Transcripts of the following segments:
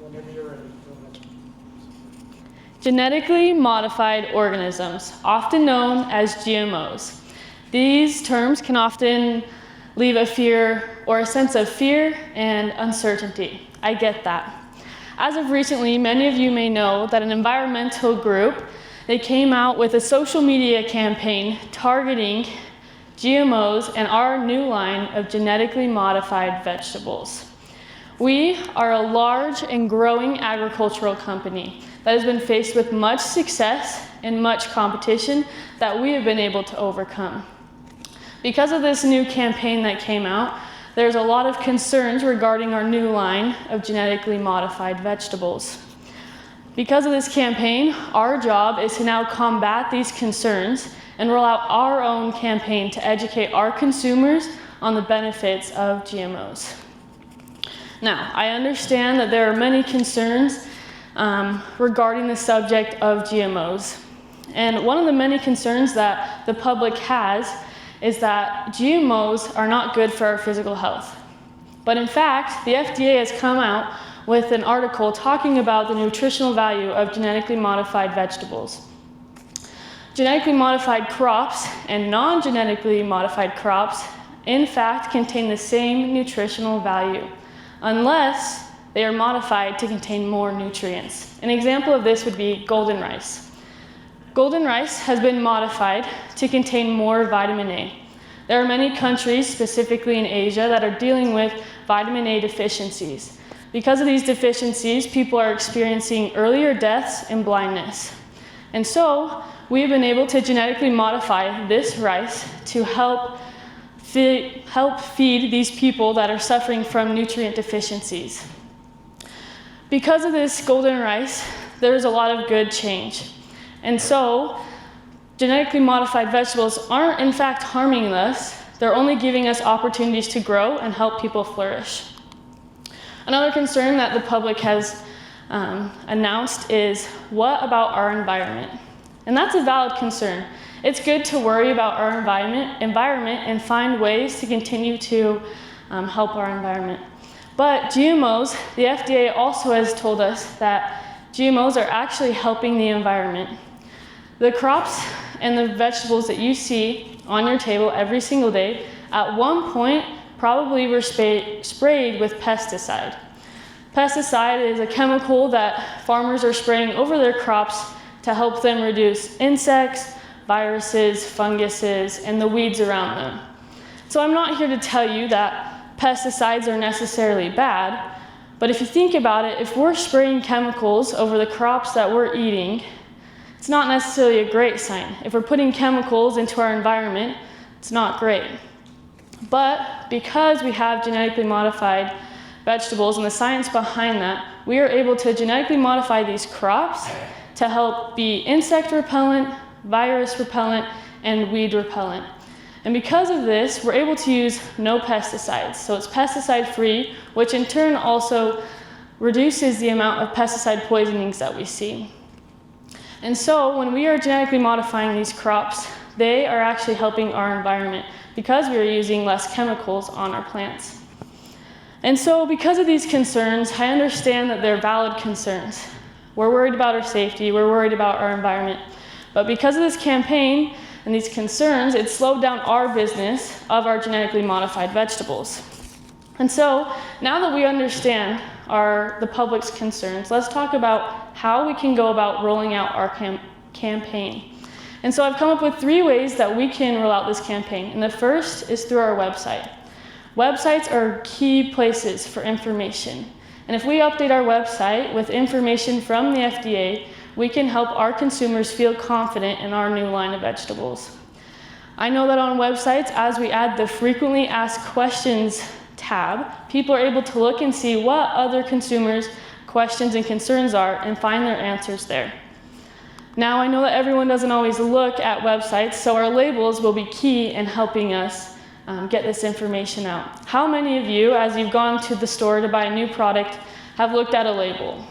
Whenever you're ready, go ahead. Genetically modified organisms, often known as GMOs. These terms can often leave a fear or a sense of fear and uncertainty. I get that. As of recently, many of you may know that an environmental group, they came out with a social media campaign targeting GMOs and our new line of genetically modified vegetables. We are a large and growing agricultural company that has been faced with much success and much competition that we have been able to overcome. Because of this new campaign that came out, there's a lot of concerns regarding our new line of genetically modified vegetables. Because of this campaign, our job is to now combat these concerns and roll out our own campaign to educate our consumers on the benefits of GMOs. Now, I understand that there are many concerns regarding the subject of GMOs. And one of the many concerns that the public has is that GMOs are not good for our physical health. But in fact, the FDA has come out with an article talking about the nutritional value of genetically modified vegetables. Genetically modified crops and non-genetically modified crops, in fact, contain the same nutritional value, unless they are modified to contain more nutrients. An example of this would be golden rice. Golden rice has been modified to contain more vitamin A. There are many countries, specifically in Asia, that are dealing with vitamin A deficiencies. Because of these deficiencies, people are experiencing earlier deaths and blindness. And so, we have been able to genetically modify this rice to help feed these people that are suffering from nutrient deficiencies. Because of this golden rice, there's a lot of good change. And so, genetically modified vegetables aren't in fact harming us, they're only giving us opportunities to grow and help people flourish. Another concern that the public has announced is, what about our environment? And that's a valid concern. It's good to worry about our environment and find ways to continue to help our environment. But GMOs, the FDA also has told us that GMOs are actually helping the environment. The crops and the vegetables that you see on your table every single day, at one point probably were sprayed with pesticide. Pesticide is a chemical that farmers are spraying over their crops to help them reduce insects, viruses, funguses, and the weeds around them. So I'm not here to tell you that pesticides are necessarily bad, but if you think about it, if we're spraying chemicals over the crops that we're eating, it's not necessarily a great sign. If we're putting chemicals into our environment, it's not great. But because we have genetically modified vegetables and the science behind that, we are able to genetically modify these crops to help be insect repellent, virus repellent, and weed repellent. And because of this, we're able to use no pesticides. So it's pesticide free, which in turn also reduces the amount of pesticide poisonings that we see. And so when we are genetically modifying these crops, they are actually helping our environment because we are using less chemicals on our plants. And so because of these concerns, I understand that they're valid concerns. We're worried about our safety, we're worried about our environment. But because of this campaign and these concerns, it slowed down our business of our genetically modified vegetables. And so now that we understand the public's concerns, let's talk about how we can go about rolling out our campaign. And so I've come up with 3 ways that we can roll out this campaign. And the first is through our website. Websites are key places for information. And if we update our website with information from the FDA, we can help our consumers feel confident in our new line of vegetables. I know that on websites, as we add the frequently asked questions tab, people are able to look and see what other consumers' questions and concerns are and find their answers there. Now, I know that everyone doesn't always look at websites, so our labels will be key in helping us get this information out. How many of you, as you've gone to the store to buy a new product, have looked at a label?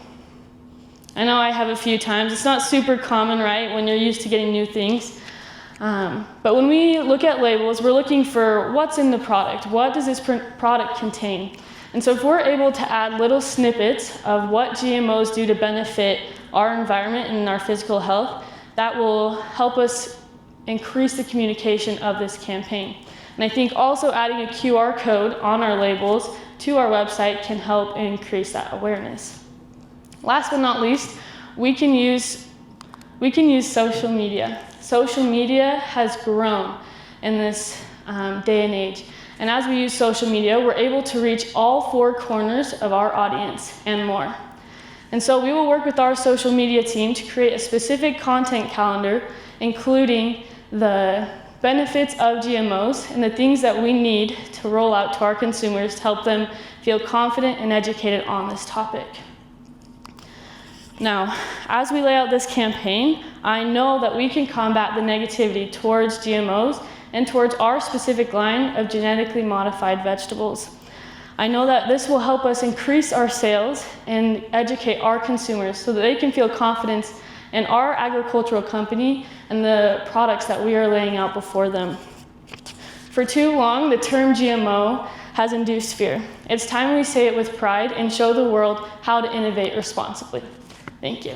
I know I have a few times. It's not super common, right, when you're used to getting new things. But when we look at labels, we're looking for what's in the product. What does this product contain? And so if we're able to add little snippets of what GMOs do to benefit our environment and our physical health, that will help us increase the communication of this campaign. And I think also adding a QR code on our labels to our website can help increase that awareness. Last but not least, we can use social media. Social media has grown in this day and age. And as we use social media, we're able to reach all 4 corners of our audience and more. And so we will work with our social media team to create a specific content calendar, including the benefits of GMOs and the things that we need to roll out to our consumers to help them feel confident and educated on this topic. Now, as we lay out this campaign, I know that we can combat the negativity towards GMOs and towards our specific line of genetically modified vegetables. I know that this will help us increase our sales and educate our consumers so that they can feel confidence in our agricultural company and the products that we are laying out before them. For too long, the term GMO has induced fear. It's time we say it with pride and show the world how to innovate responsibly. Thank you.